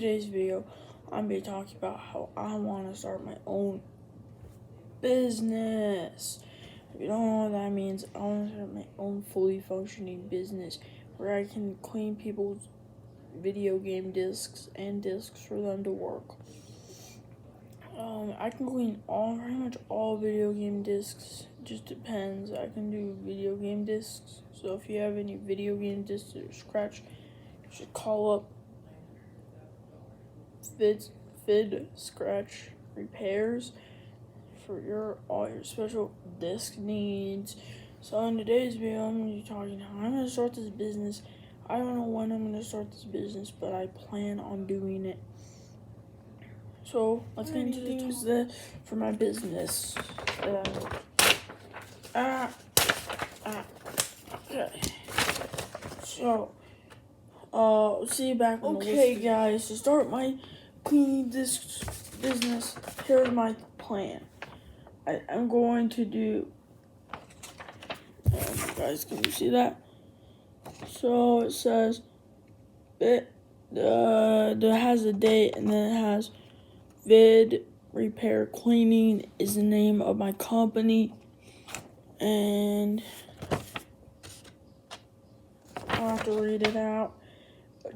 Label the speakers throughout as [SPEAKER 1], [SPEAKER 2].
[SPEAKER 1] today's video, I'm going to be talking about how I want to start my own business. If you don't know what that means, I want to start my own fully functioning business where I can clean people's video game discs and discs for them to work. I can clean pretty much all video game discs. Just depends. I can do video game discs. So if you have any video game discs that are scratched, you should call up Fid Scratch Repairs for all your special disc needs. So in today's video, I'm going to be talking how I'm going to start this business. I don't know when I'm going to start this business, but I plan on doing it. So let's get into the things for my business. Okay. So, see you back. Okay, guys, to start my cleaning discs business, here's my plan. I'm going to do. Guys, can you see that? So it says it has a date, and then it has Vid Repair Cleaning is the name of my company, and I'll have to read it out.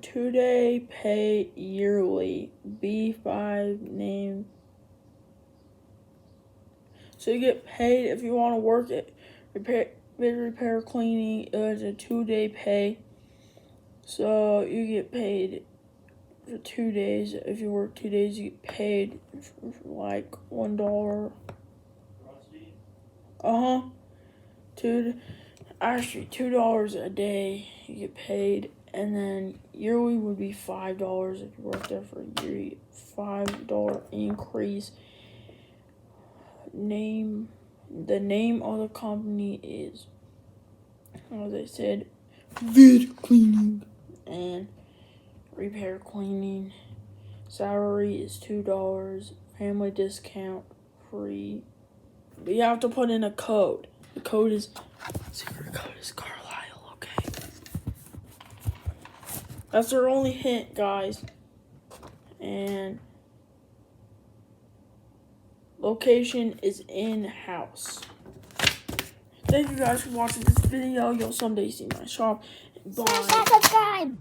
[SPEAKER 1] 2-day pay yearly B5 name. So you get paid if you want to work at Vid Repair Cleaning. It's a 2-day pay. So you get paid for 2 days. If you work 2 days, you get paid for like $1. $2 a day you get paid, and then yearly would be $5 if you work there for a year. $5 increase. The name of the company is, as I said, Vid Cleaning and Repair Cleaning. Salary is $2. Family discount free. But you have to put in a code. The secret code is Carlisle, okay? That's our only hint, guys. And location is in-house. Thank you guys for watching this video. You'll someday see my shop. Bye.
[SPEAKER 2] Subscribe.